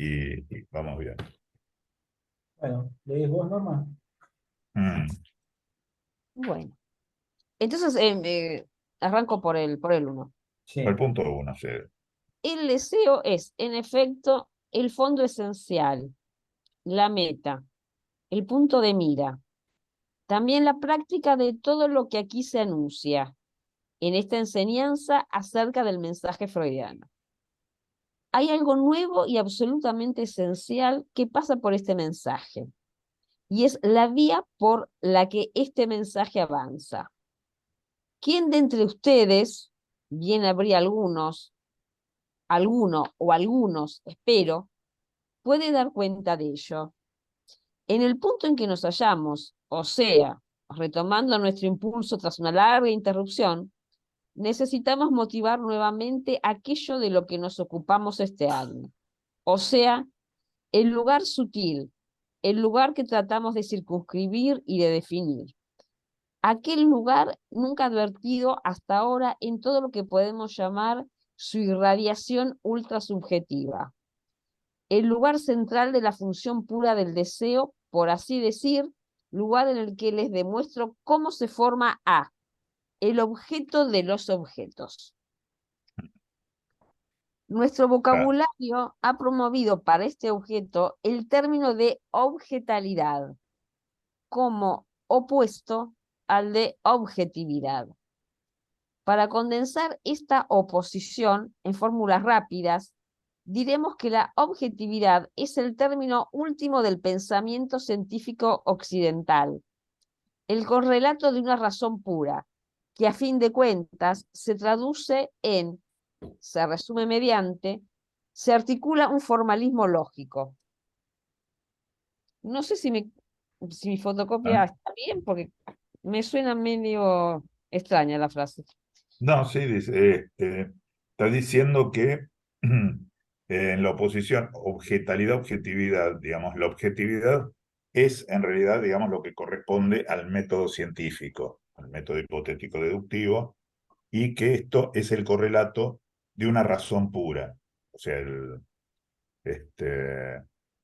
y vamos bien. Bueno, ¿lees vos, Norma? Mm, Bueno, entonces arranco por el uno. el Sí. punto uno, sí. El deseo es, en efecto, el fondo esencial, la meta, el punto de mira. También la práctica de todo lo que aquí se anuncia en esta enseñanza acerca del mensaje freudiano. Hay algo nuevo y absolutamente esencial que pasa por este mensaje, y es la vía por la que este mensaje avanza. ¿Quién de entre ustedes, bien habría alguno o algunos, espero, puede dar cuenta de ello? En el punto en que nos hallamos, o sea, retomando nuestro impulso tras una larga interrupción, necesitamos motivar nuevamente aquello de lo que nos ocupamos este año, o sea, el lugar sutil, el lugar que tratamos de circunscribir y de definir. Aquel lugar nunca advertido hasta ahora en todo lo que podemos llamar su irradiación ultrasubjetiva. El lugar central de la función pura del deseo, por así decir, lugar en el que les demuestro cómo se forma A, el objeto de los objetos. Nuestro Ah, vocabulario ha promovido para este objeto el término de objetalidad como opuesto al de objetividad. Para condensar esta oposición en fórmulas rápidas, diremos que la objetividad es el término último del pensamiento científico occidental, el correlato de una razón pura, que a fin de cuentas se traduce en, se resume mediante, se articula un formalismo lógico. No sé si mi ah. fotocopia está bien, porque me suena medio extraña la frase. No, sí, dice, está diciendo que en la oposición objetalidad-objetividad, digamos, la objetividad es en realidad, digamos, lo que corresponde al método científico, al método hipotético deductivo, y que esto es el correlato de una razón pura. O sea,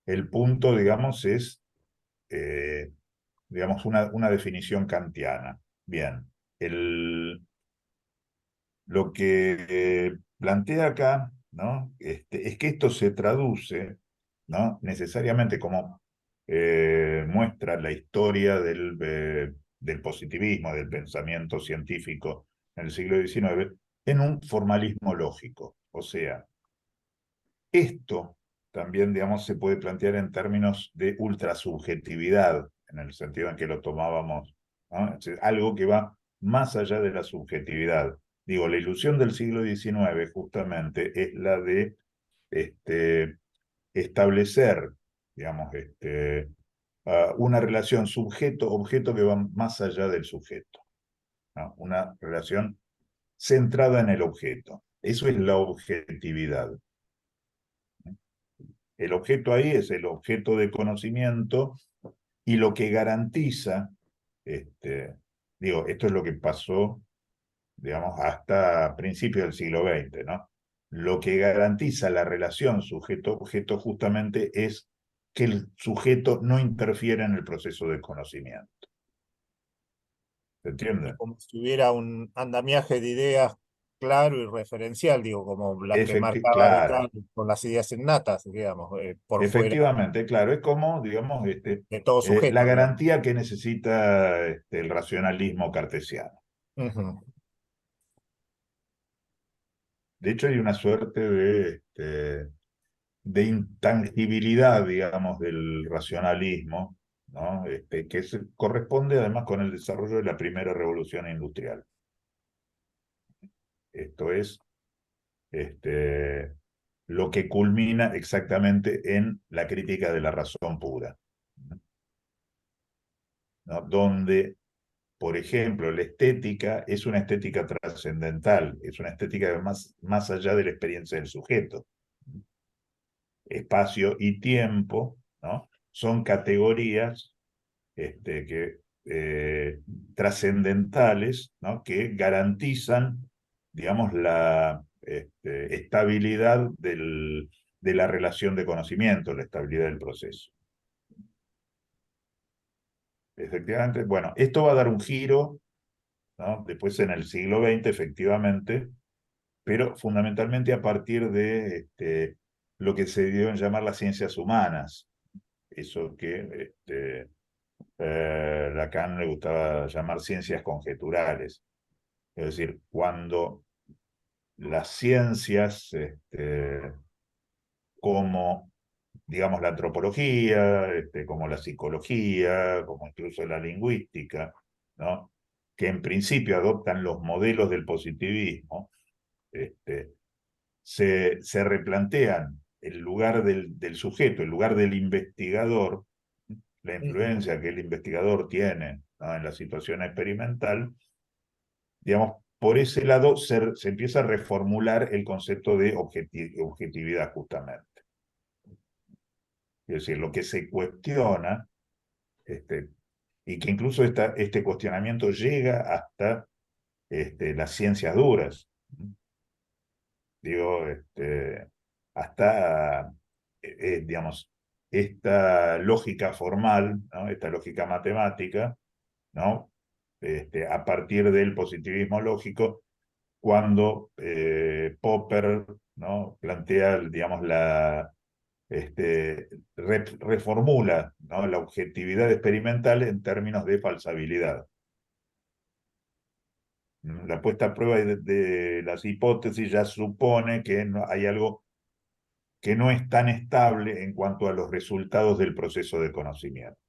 el punto, digamos, es, eh, digamos, una definición kantiana. Bien, lo que plantea acá, ¿no? Es que esto se traduce, ¿no? Necesariamente como muestra la historia del positivismo, del pensamiento científico en el siglo XIX, en un formalismo lógico. O sea, esto también, digamos, se puede plantear en términos de ultrasubjetividad, en el sentido en que lo tomábamos, ¿no? Es decir, algo que va más allá de la subjetividad. Digo, la ilusión del siglo XIX justamente es la de establecer, digamos, una relación sujeto-objeto que va más allá del sujeto, ¿no? Una relación centrada en el objeto. Eso es la objetividad. El objeto ahí es el objeto de conocimiento y lo que garantiza, esto es lo que pasó, digamos, hasta principios del siglo XX, ¿no? Lo que garantiza la relación sujeto-objeto justamente es que el sujeto no interfiera en el proceso de conocimiento. ¿Se Es entiende? como si hubiera un andamiaje de ideas claro y referencial, digo, como las que marcaba Claro, Descartes con las ideas innatas, digamos, por fuera efectivamente, claro, es como, digamos, de todo la sujeto, digamos. garantía que necesita el racionalismo cartesiano. Ujú. De hecho, hay una suerte de intangibilidad, digamos, del racionalismo, ¿no? Que corresponde además con el desarrollo de la primera revolución industrial. Esto es lo que culmina exactamente en la crítica de la razón pura, ¿no? Donde, por ejemplo, la estética es una estética trascendental, es una estética que va más allá de la experiencia del sujeto. Espacio y tiempo, ¿no? Son categorías que, trascendentales, ¿no? Que garantizan, digamos, la estabilidad de la relación de conocimiento, la estabilidad del proceso. Efectivamente, bueno, esto va a dar un giro, ¿no? Después en el siglo XX, efectivamente, pero fundamentalmente a partir de lo que se deben llamar las ciencias humanas, eso que Lacan le gustaba llamar ciencias conjeturales, es decir, cuando las ciencias como, digamos, la antropología, como la psicología, como incluso la lingüística, ¿no? Que en principio adoptan los modelos del positivismo, este, se replantean el lugar del sujeto, el lugar del investigador, la influencia que el investigador tiene, ¿no? En la situación experimental, digamos, por ese lado se empieza a reformular el concepto de objetividad justamente. Es decir, lo que se cuestiona, y que incluso este cuestionamiento llega hasta las ciencias duras. Digo, hasta, digamos, esta lógica formal, ¿no? Esta lógica matemática, ¿no? A partir del positivismo lógico, cuando Popper, ¿no? Plantea, digamos, reformula, ¿no? La objetividad experimental en términos de falsabilidad. La puesta a prueba de las hipótesis ya supone que hay algo que no es tan estable en cuanto a los resultados del proceso de conocimiento.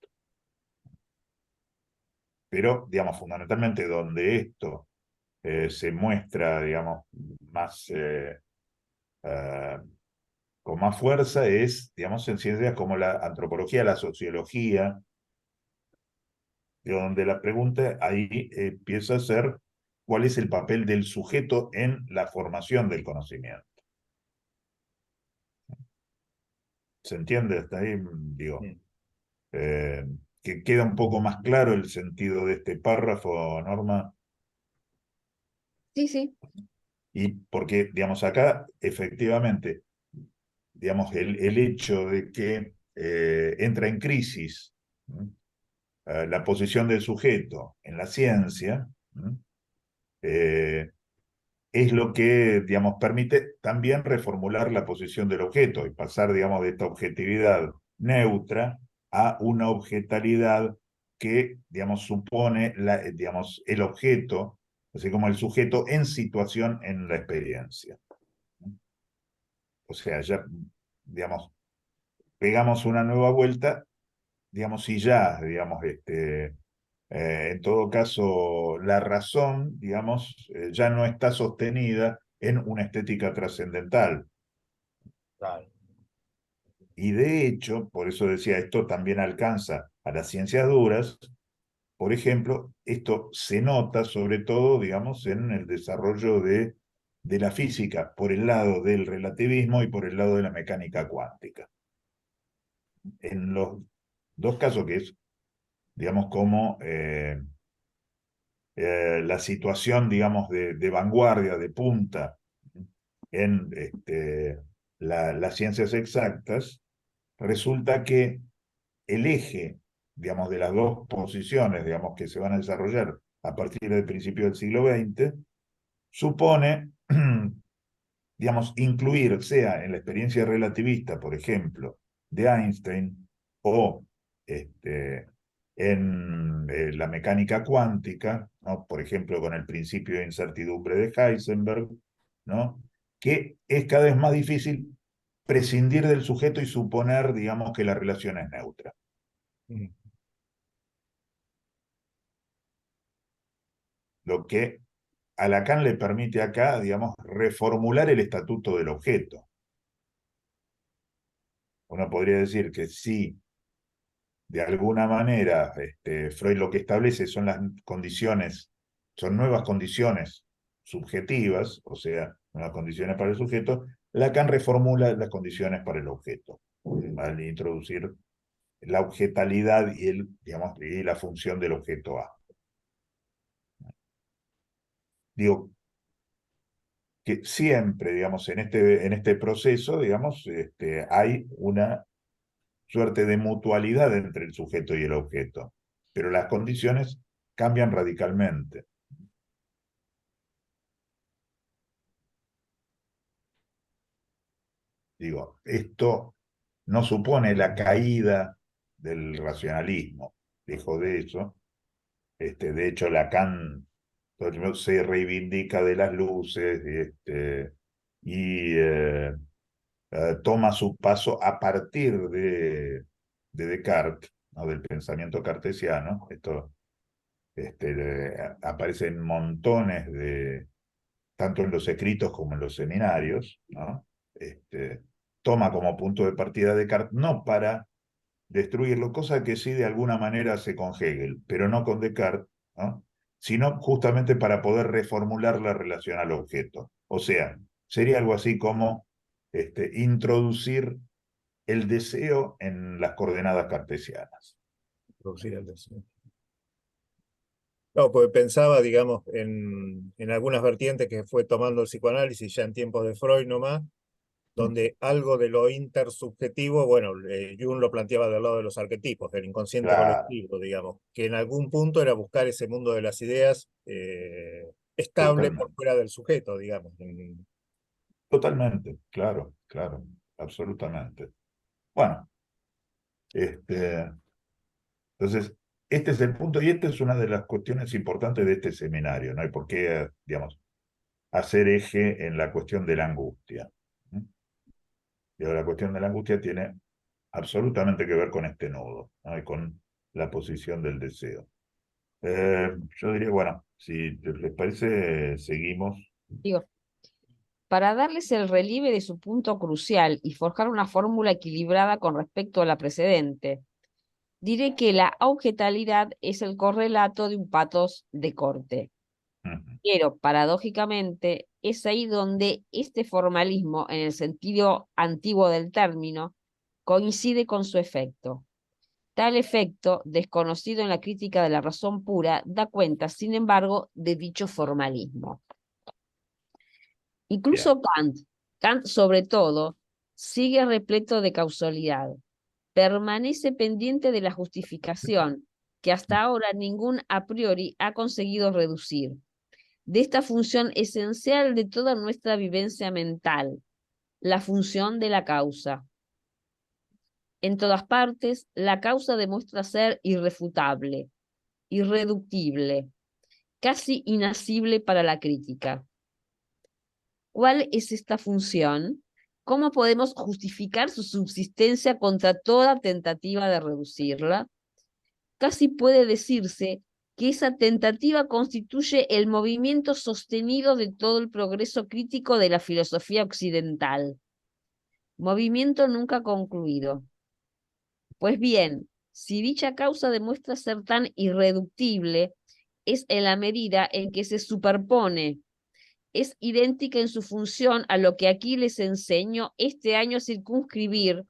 Pero, digamos, fundamentalmente donde esto se muestra, digamos, más, con más fuerza es, digamos, en ciencias como la antropología, la sociología, de donde la pregunta ahí empieza a ser cuál es el papel del sujeto en la formación del conocimiento. ¿Se entiende hasta ahí? Digo, que queda un poco más claro el sentido de este párrafo, Norma. Sí, sí. Y porque, digamos, acá efectivamente, digamos, el hecho de que entra en crisis la posición del sujeto en la ciencia, es lo que, digamos, permite también reformular la posición del objeto y pasar, digamos, de esta objetividad neutra a una objetalidad que, digamos, supone digamos, el objeto, así como el sujeto en situación en la experiencia. O sea, ya, digamos, pegamos una nueva vuelta, digamos, y ya, digamos, en todo caso, la razón, digamos, ya no está sostenida en una estética trascendental. Claro. Y de hecho, por eso decía, esto también alcanza a las ciencias duras. Por ejemplo, esto se nota sobre todo, digamos, en el desarrollo de la física, por el lado del relativismo y por el lado de la mecánica cuántica. En los dos casos que es, digamos, como la situación, digamos, de vanguardia, de punta en las ciencias exactas, resulta que el eje, digamos, de las dos posiciones, digamos, que se van a desarrollar a partir del principio del siglo XX, supone, digamos, incluir, sea en la experiencia relativista, por ejemplo, de Einstein, o en la mecánica cuántica, ¿no? Por ejemplo, con el principio de incertidumbre de Heisenberg, ¿no? Que es cada vez más difícil prescindir del sujeto y suponer, digamos, que la relación es neutra. Lo que a Lacan le permite acá, digamos, reformular el estatuto del objeto. Uno podría decir que sí, de alguna manera, Freud lo que establece son las condiciones, son nuevas condiciones subjetivas, o sea, nuevas condiciones para el sujeto. Lacan reformula las condiciones para el objeto, al introducir la objetalidad digamos, y la función del objeto A. Digo, que siempre, digamos, en este proceso, digamos, hay una suerte de mutualidad entre el sujeto y el objeto, pero las condiciones cambian radicalmente. Digo, esto no supone la caída del racionalismo, lejos de eso. De hecho, Lacan se reivindica de las luces y toma su paso a partir de Descartes, ¿no? Del pensamiento cartesiano. Esto aparece en montones tanto en los escritos como en los seminarios, ¿no? Toma como punto de partida Descartes, no para destruirlo, cosa que sí de alguna manera hace con Hegel, pero no con Descartes, ¿no? Sino justamente para poder reformular la relación al objeto. O sea, sería algo así como introducir el deseo en las coordenadas cartesianas. Producir el deseo. No, porque pensaba, digamos, en algunas vertientes que fue tomando el psicoanálisis ya en tiempos de Freud nomás, donde algo de lo intersubjetivo, bueno, Jung lo planteaba del lado de los arquetipos, del inconsciente Claro, colectivo, digamos, que en algún punto era buscar ese mundo de las ideas estable por totalmente. fuera del sujeto, digamos. Totalmente, claro, claro, absolutamente. Bueno, este, entonces, este es el punto y esta es una de las cuestiones importantes de este seminario, ¿no? Y por qué, digamos, hacer eje en la cuestión de la angustia. ¿Mm? Digo, la cuestión de la angustia tiene absolutamente que ver con este nodo, ¿no? Y con la posición del deseo. Yo diría, bueno, si les parece, seguimos. Digo, para darles el relieve de su punto crucial y forjar una fórmula equilibrada con respecto a la precedente, diré que la objetalidad es el correlato de un patos de corte. Ujú. Pero, paradójicamente, es ahí donde este formalismo, en el sentido antiguo del término, coincide con su efecto. Tal efecto, desconocido en la crítica de la razón pura, da cuenta, sin embargo, de dicho formalismo. Bien. Incluso Kant sobre todo, sigue repleto de causalidad. Permanece pendiente de la justificación, que hasta ahora ningún a priori ha conseguido reducir, de esta función esencial de toda nuestra vivencia mental, la función de la causa. En todas partes, la causa demuestra ser irrefutable, irreductible, casi inasible para la crítica. ¿Cuál es esta función? ¿Cómo podemos justificar su subsistencia contra toda tentativa de reducirla? Casi puede decirse que esa tentativa constituye el movimiento sostenido de todo el progreso crítico de la filosofía occidental. Movimiento nunca concluido. Pues bien, si dicha causa demuestra ser tan irreductible, es en la medida en que se superpone, es idéntica en su función a lo que aquí les enseño este año a circunscribir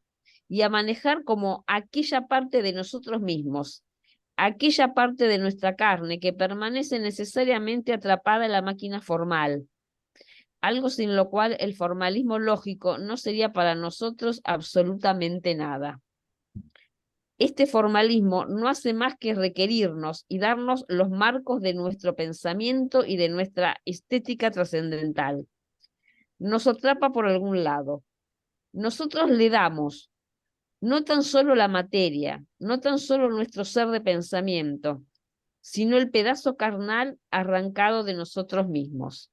y a manejar como aquella parte de nosotros mismos, aquella parte de nuestra carne que permanece necesariamente atrapada en la máquina formal, algo sin lo cual el formalismo lógico no sería para nosotros absolutamente nada. Este formalismo no hace más que requerirnos y darnos los marcos de nuestro pensamiento y de nuestra estética trascendental. Nos atrapa por algún lado. Nosotros le damos no tan solo la materia, no tan solo nuestro ser de pensamiento, sino el pedazo carnal arrancado de nosotros mismos.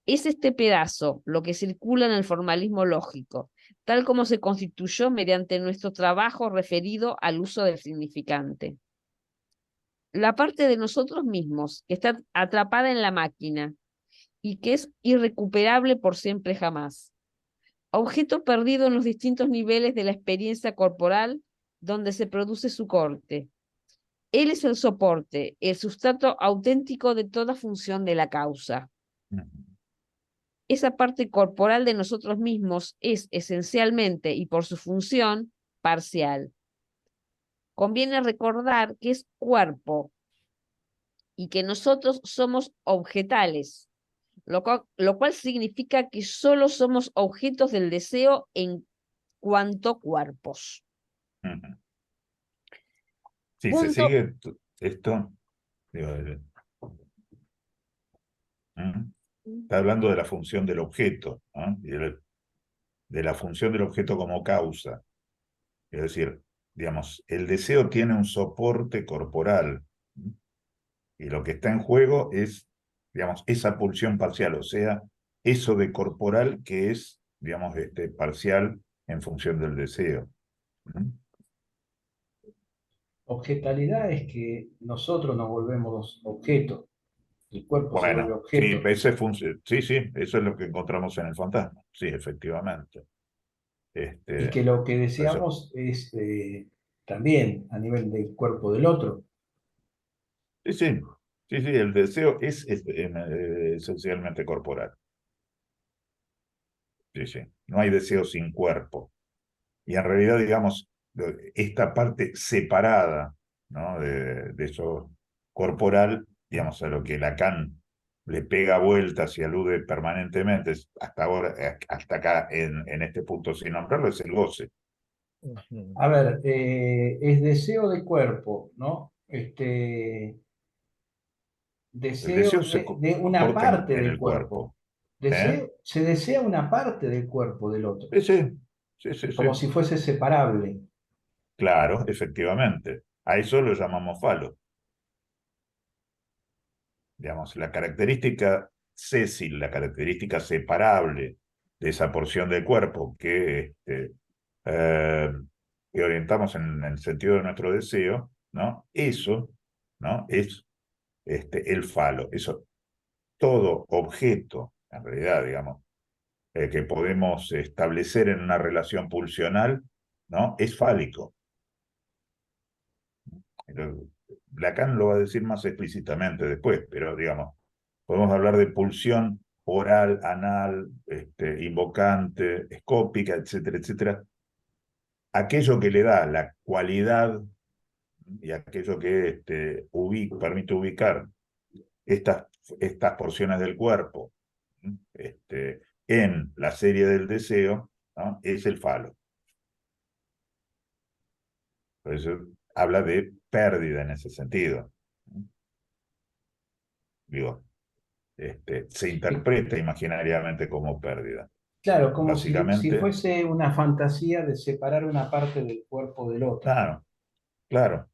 Es este pedazo lo que circula en el formalismo lógico, tal como se constituyó mediante nuestro trabajo referido al uso del significante. La parte de nosotros mismos que está atrapada en la máquina y que es irrecuperable por siempre jamás. Objeto perdido en los distintos niveles de la experiencia corporal donde se produce su corte. Él es el soporte, el sustrato auténtico de toda función de la causa. Ujú. Esa parte corporal de nosotros mismos es esencialmente y por su función parcial. Conviene recordar que es cuerpo y que nosotros somos objetales, lo cual significa que solo somos objetos del deseo en cuanto cuerpos. Ujú. Si se Punto. sigue esto, digo, está hablando de la función del objeto, ¿no? Y de la función del objeto como causa. Es decir, digamos, el deseo tiene un soporte corporal, ¿no? Y lo que está en juego es, digamos, esa pulsión parcial, o sea, eso de corporal que es, digamos, parcial en función del deseo, ¿no? Objetalidad es que nosotros nos volvemos objeto, el cuerpo se vuelve Bueno, sí, objeto, sí, sí, eso es lo que encontramos en el fantasma, sí, efectivamente. y que lo que Por eso, deseamos es también a nivel del cuerpo del otro. sí, sí, sí, sí, el deseo es esencialmente corporal, sí, sí, no hay deseo sin cuerpo. Y en realidad, digamos, esta parte separada, ¿no? de eso corporal, digamos, a lo que Lacan le pega vueltas y alude permanentemente, hasta ahora, hasta acá, en este punto sin nombrarlo, es el goce. Ujú. A ver, es deseo de cuerpo, ¿no? El Deseo deseo se de una corta parte en del el cuerpo. cuerpo. ¿Eh? Se desea una parte del cuerpo del otro, Sí, sí, sí, sí, sí. como si fuese separable. Claro, efectivamente. A eso lo llamamos falo. Digamos, la característica sésil, la característica separable de esa porción del cuerpo eh, que orientamos en el sentido de nuestro deseo, ¿no? Eso, ¿no? Es el falo. Eso, todo objeto, en realidad, digamos, que podemos establecer en una relación pulsional, ¿no? Es fálico. Pero Lacan lo va a decir más explícitamente después, pero digamos, podemos hablar de pulsión oral, anal, invocante, escópica, etcétera, etcétera. Aquello que le da la cualidad y aquello que permite ubicar estas, estas porciones del cuerpo, en la serie del deseo, ¿no? Es el falo. Por eso habla de pérdida en ese sentido. Digo, se Y interpreta imaginariamente como pérdida. claro, como si Básicamente, fuese una fantasía de separar una parte del cuerpo del otro. claro, claro.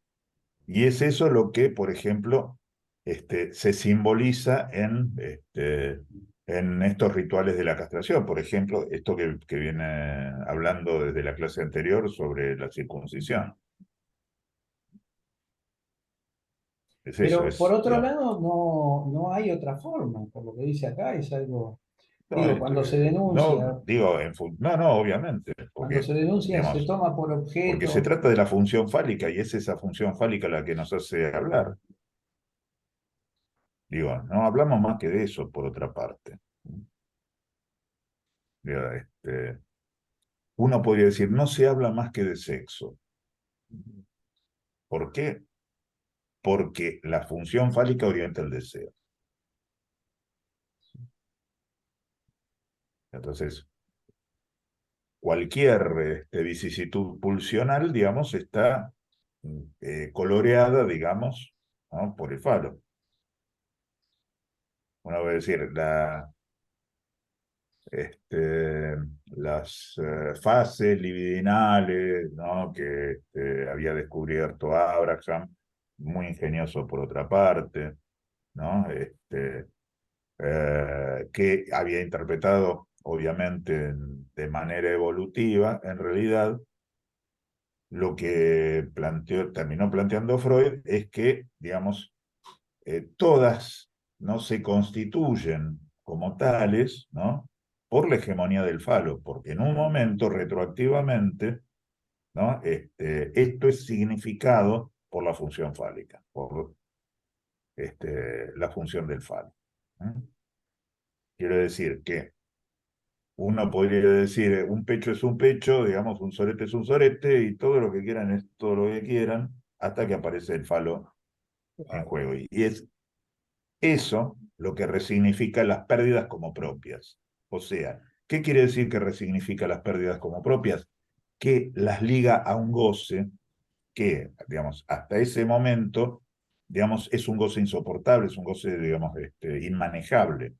Y es eso lo que, por ejemplo, se simboliza en estos rituales de la castración. Por ejemplo, esto que viene hablando desde la clase anterior sobre la circuncisión. Es eso, Pero por es, otro digamos, lado, no hay otra forma, por lo que dice acá, es algo, no, digo, cuando se no, denuncia, digo, no, no, obviamente, cuando porque, se denuncia se digamos, toma por porque se objeto. trata de la función fálica y es esa función fálica la que nos hace hablar. Digo, no hablamos más que de eso, por otra parte. Digo, uno podría decir, no se habla más que de sexo. ¿Por qué? Porque la función fálica orienta el deseo. Entonces, cualquier vicisitud pulsional, digamos, está coloreada, digamos, ¿no? Por el falo. Uno va a decir, las fases libidinales, ¿no? Que había descubierto Abraham, muy ingenioso por otra parte, ¿no? Que había interpretado, obviamente, de manera evolutiva, en realidad, lo que terminó planteando Freud es que, digamos, todas no se constituyen como tales, ¿no? Por la hegemonía del falo, porque en un momento, retroactivamente, ¿no? Esto es significado por la función fálica, por la función del falo. ¿Eh? Quiero decir que uno podría decir, un pecho es un pecho, digamos, un sorete es un sorete, y todo lo que quieran es todo lo que quieran, hasta que aparece el falo en Claro. juego. Eso lo que resignifica las pérdidas como propias. O sea, ¿qué quiere decir que resignifica las pérdidas como propias? Que las liga a un goce que, digamos, hasta ese momento, digamos, es un goce insoportable, es un goce, digamos, inmanejable.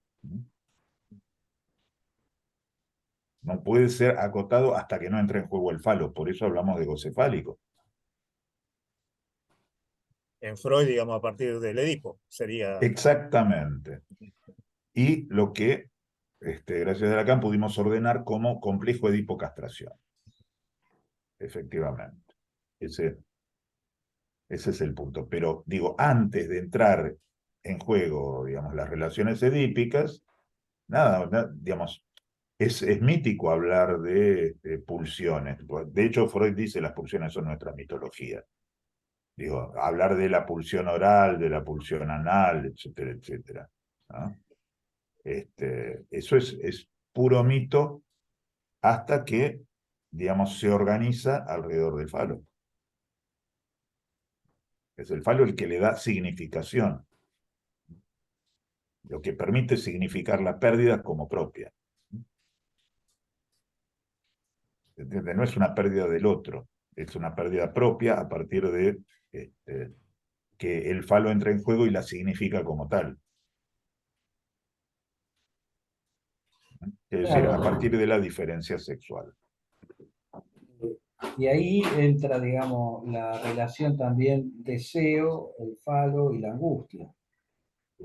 No puede ser acotado hasta que no entre en juego el falo, por eso hablamos de goce fálico. En Freud, digamos, a partir del Edipo, sería... Exactamente. Y lo que, gracias a Lacan, pudimos ordenar como complejo edipo-castración. Efectivamente. Ese es el punto. Pero digo, antes de entrar en juego, digamos, las relaciones edípicas, nada, digamos, es mítico hablar de pulsiones. De hecho, Freud dice las pulsiones son nuestra mitología. Digo, hablar de la pulsión oral, de la pulsión anal, etcétera, etcétera, ¿no? Eso es puro mito hasta que, digamos, se organiza alrededor del falo. Es el falo el que le da significación, lo que permite significar la pérdida como propia. ¿Entiendes? No es una pérdida del otro, es una pérdida propia a partir de que el falo entra en juego y la significa como tal. Es decir, a Claro. partir de la diferencia sexual. Y ahí entra, digamos, la relación también deseo, el falo y la angustia.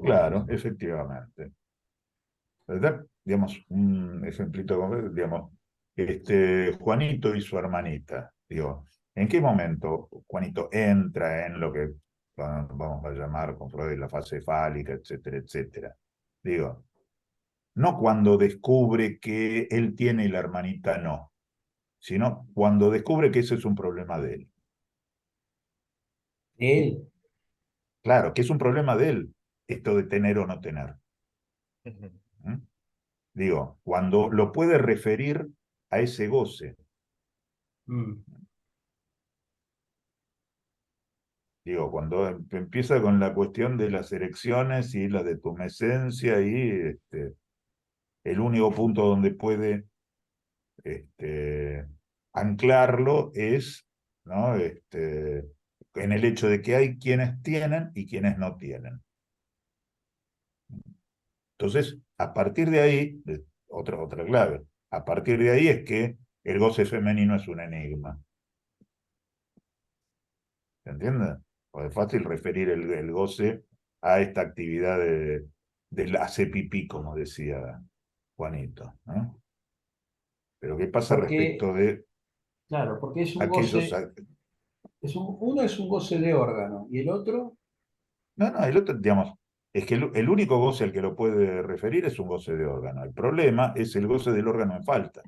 Claro, efectivamente. ¿Verdad? Digamos, un ejemplito, digamos, Juanito y su hermanita. Digo, ¿en qué momento Juanito entra en lo que vamos a llamar con Freud la fase fálica, etcétera, etcétera? Digo, no cuando descubre que él tiene y la hermanita no, sino cuando descubre que ese es un problema de él. Él, Claro, que es un problema de él, esto de tener o no tener. ¿Mm? Digo, cuando lo puede referir a ese goce. mm, Digo, cuando empieza con la cuestión de las erecciones y la detumescencia y el único punto donde puede anclarlo es, ¿no? En el hecho de que hay quienes tienen y quienes no tienen. Entonces, a partir de ahí, otra clave, a partir de ahí es que el goce femenino es un enigma. ¿Se entiende? Pues es fácil referir el goce a esta actividad del hace pipí, como decía Juanito, ¿no? Pero ¿qué pasa porque, respecto de claro, porque es un aquellos... goce, uno es un goce de órgano y el otro, No, no, el otro, digamos, es que el único goce al que lo puede referir es un goce de órgano. El problema es el goce del órgano en falta.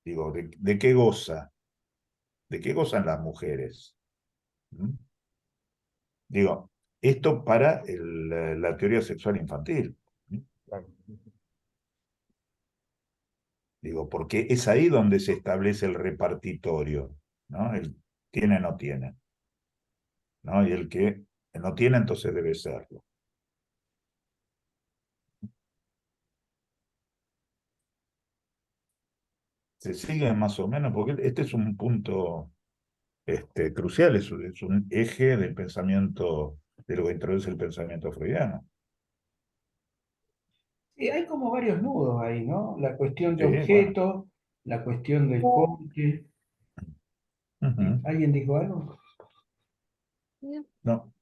Digo, ¿de qué goza? ¿De qué gozan las mujeres? ¿Mm? Digo, esto para la teoría sexual infantil. ¿Mm? Digo, porque es ahí donde se establece el repartitorio, ¿no? El tiene, no tiene, ¿no? Y el que no tiene, entonces debe serlo. Se sigue más o menos, porque este es un punto crucial, es un eje del pensamiento, de lo que introduce el pensamiento freudiano. hay como varios nudos ahí, ¿no? La cuestión de Sí, bueno. objeto, la cuestión del coche. Ujú. ¿Alguien dijo algo? No,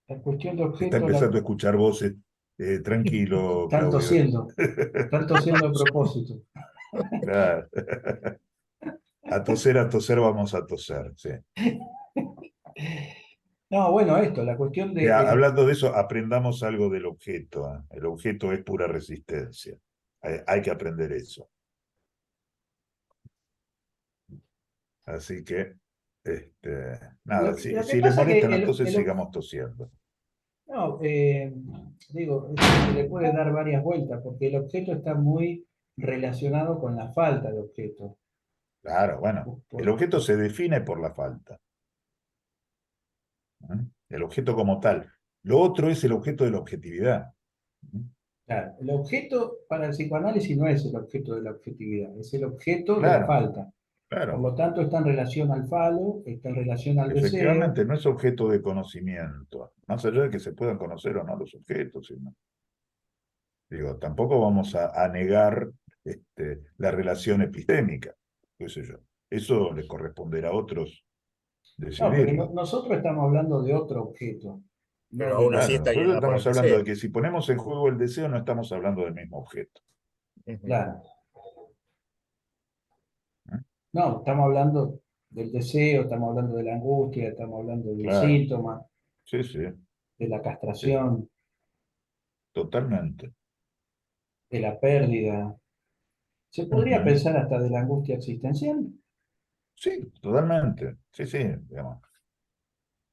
La cuestión de se está objeto, empezando a escuchar voces. Tranquilo, están Claudio. tosiendo a propósito. Claro. A toser, vamos a toser, sí. No, bueno, esto, la cuestión de Hablando de eso, aprendamos algo del objeto. ¿Eh? El objeto es pura resistencia. Hay que aprender eso. Así que, nada, lo que si les pasa es que molestan, entonces sigamos tosiendo. no, digo, se le puede dar varias vueltas porque el objeto está muy relacionado con la falta de objeto. Claro, bueno, el Por- objeto se define por la falta. El objeto como tal. Lo otro es el objeto de la objetividad. Claro, el objeto para el psicoanálisis no es el objeto de la objetividad, es el objeto de la Claro, falta. Por claro. lo tanto, está en relación al falo, está en relación al deseo. Efectivamente, no es objeto de conocimiento, más allá de que se puedan conocer o no los objetos. Sino, digo, tampoco vamos a negar la relación epistémica, qué sé yo. Eso le corresponderá a otros No, porque decidirlo. nosotros estamos hablando de otro objeto, Pero no aún del así Claro, deseo. está nosotros guiada por el estamos hablando deseo. de que si ponemos en juego el deseo, no estamos hablando del mismo objeto. Ujú. Claro. ¿Eh? No, estamos hablando del deseo, estamos hablando de la angustia, estamos hablando del Claro, síntoma, sí, sí, de la sí, castración, totalmente. de la pérdida. ¿Se podría Ujú. pensar hasta de la angustia existencial? Sí, totalmente. Sí, sí, digamos.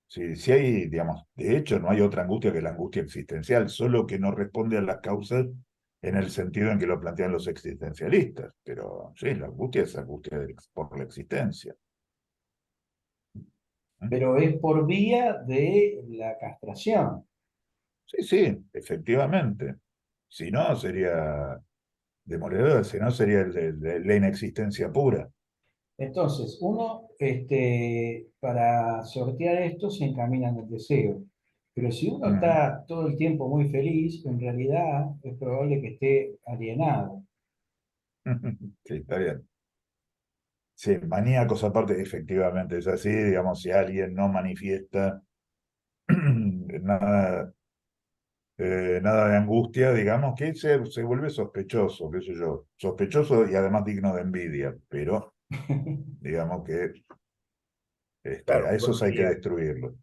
Sí, sí hay, digamos, de hecho no hay otra angustia que la angustia existencial, solo que no responde a las causas en el sentido en que lo plantean los existencialistas. Pero sí, la angustia es angustia por la existencia. ¿Eh? Pero es por vía de la castración. Sí, sí, efectivamente. Si no, sería demoledor, si no, sería la inexistencia pura. Entonces, uno, para sortear esto, se encamina en el deseo. Pero si uno Ujú. está todo el tiempo muy feliz, en realidad es probable que esté alienado. Sí, está bien. Sí, maníacos aparte, efectivamente es así, digamos, si alguien no manifiesta nada, nada de angustia, digamos que se vuelve sospechoso, qué sé yo, sospechoso y además digno de envidia, pero digamos que Claro, a uno esos hay que diría destruirlos.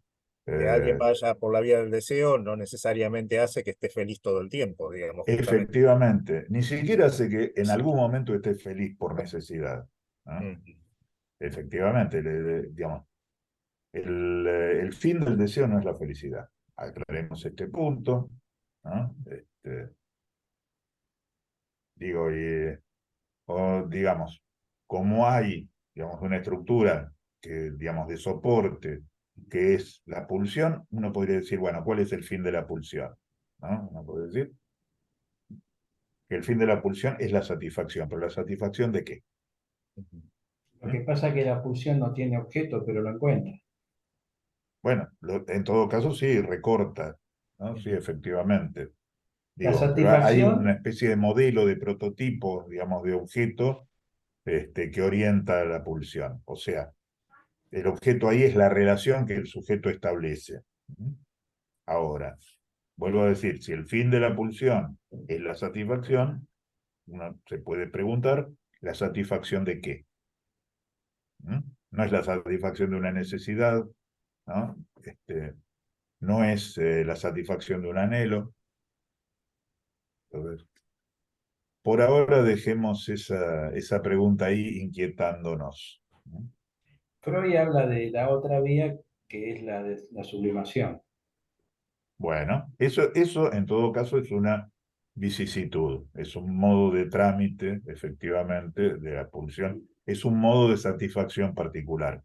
que alguien Eh, vaya por la vía del deseo no necesariamente hace que esté feliz todo el tiempo, digamos, justamente. efectivamente, ni siquiera hace que en algún momento esté feliz por necesidad, ¿no? Ujú. Efectivamente, digamos, el fin del deseo no es la felicidad. Aclaremos este punto, ¿no? Digo, o digamos, como hay, digamos, una estructura que, digamos, de soporte, que es la pulsión, uno podría decir, bueno, ¿cuál es el fin de la pulsión? ¿No? Uno puede decir que el fin de la pulsión es la satisfacción, pero ¿la satisfacción de qué? Ujú. Lo ¿Eh? que pasa es que la pulsión no tiene objeto, pero lo encuentra. Bueno, en todo caso sí, recorta, ¿no? Sí, efectivamente. La Digo, pero hay una satisfacción, especie de modelo, de prototipo, digamos, de objeto que orienta la pulsión. O sea, el objeto ahí es la relación que el sujeto establece. Ahora, vuelvo a decir, si el fin de la pulsión es la satisfacción, uno se puede preguntar, ¿la satisfacción de qué? No es la satisfacción de una necesidad, ¿no? No es la satisfacción de un anhelo. Entonces, por ahora dejemos esa pregunta ahí inquietándonos. Freud habla de la otra vía, que es la de la sublimación. Bueno, eso en todo caso es una vicisitud, es un modo de trámite, efectivamente, de la pulsión, es un modo de satisfacción particular,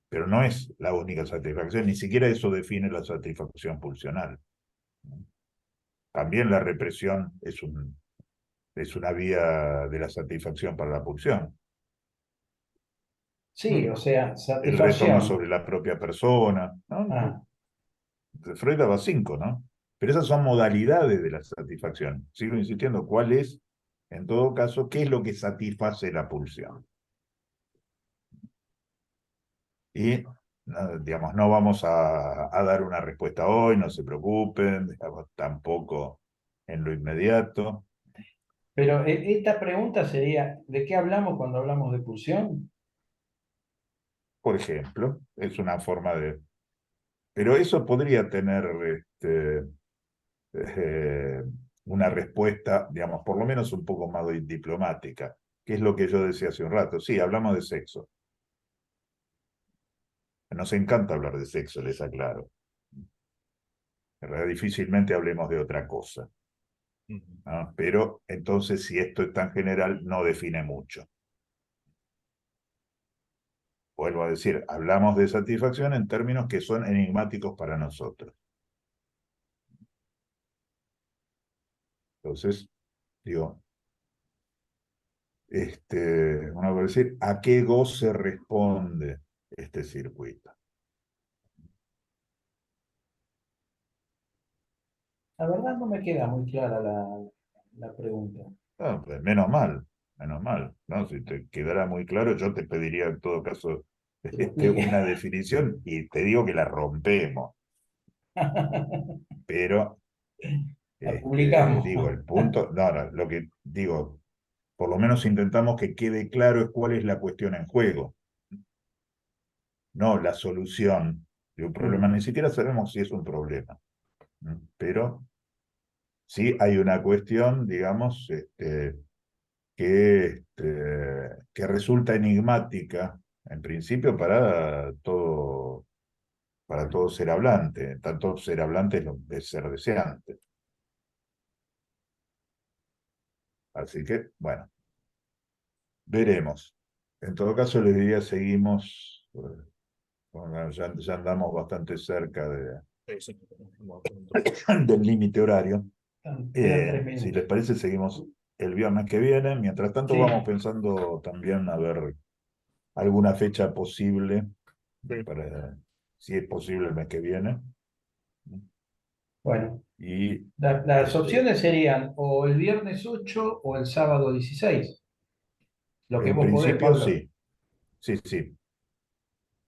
pero no es la única satisfacción, ni siquiera eso define la satisfacción pulsional. También la represión es una vía de la satisfacción para la pulsión. Sí, o sea, El retorno satisfacción. sobre la propia persona, ¿no? Ah, Freud daba cinco, ¿no? Pero esas son modalidades de la satisfacción. Sigo insistiendo, ¿cuál es, en todo caso, qué es lo que satisface la pulsión? Y, digamos, no vamos a dar una respuesta hoy, no se preocupen, digamos, tampoco en lo inmediato. pero esta pregunta sería, ¿de qué hablamos cuando hablamos de pulsión? Por ejemplo, es una forma de... Pero eso podría tener eh, una respuesta, digamos, por lo menos un poco más diplomática, que es lo que yo decía hace un rato. Sí, hablamos de sexo. Nos encanta hablar de sexo, les aclaro. En realidad, difícilmente hablemos de otra cosa, Ujú. ¿no? Pero entonces, si esto es tan general, no define mucho. vuelvo a decir, hablamos de satisfacción en términos que son enigmáticos para nosotros. Entonces, digo, uno puede decir, ¿a qué goce responde este circuito? La verdad no me queda muy clara la pregunta. Ah, pues menos mal, ¿no? Si te quedara muy claro, yo te pediría en todo caso Que lo explique. una definición y te digo que la rompemos, pero La publicamos. digo, el punto, no, lo que digo, por lo menos intentamos que quede claro es cuál es la cuestión en juego, no la solución de un problema, ni siquiera sabemos si es un problema, pero sí hay una cuestión, digamos, que resulta enigmática, en principio, para todo ser hablante, tanto ser hablante es ser deseante. Así que, bueno, veremos. En todo caso, les diría, seguimos, bueno, ya andamos bastante cerca Sí, sí. del límite horario. Quedan 3 Si minutos. les parece, seguimos el viernes que viene. Mientras tanto, Sí. vamos pensando también a ver alguna fecha posible, Sí. para, si es posible el mes que viene. Bueno, Y las opciones serían o el viernes 8 o el sábado 16. Lo que en vos podés, principio Pablo. sí, sí.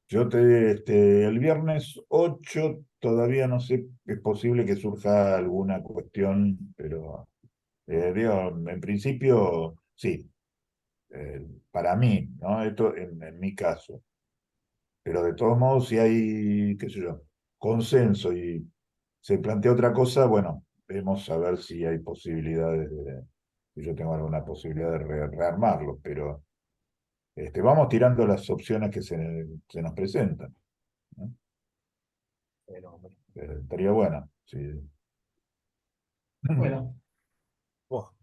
El viernes 8 todavía no sé, es posible que surja alguna cuestión, pero digo, en principio sí, para mí, ¿no? Esto en mi caso. Pero de todos modos, si hay, qué sé yo, consenso y se plantea otra cosa, bueno, vemos a ver si hay posibilidades si yo tengo alguna posibilidad de rearmarlo, pero vamos tirando las opciones que se nos presentan, ¿no? Fenómeno. Estaría bueno, sí. Bueno, Bueno,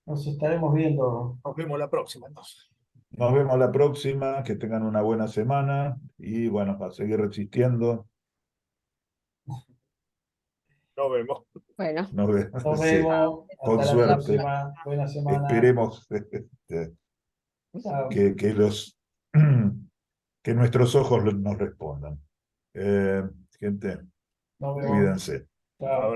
nos estaremos viendo. nos vemos la próxima entonces. Nos vemos la próxima, que tengan una buena semana y bueno, a seguir resistiendo. Nos vemos. Bueno, Nos vemos, Nos sí, vemos. con Hasta la suerte. próxima. Buena semana. Esperemos Chao. que nuestros ojos nos respondan. Gente, Nos vemos. cuídense. Chao.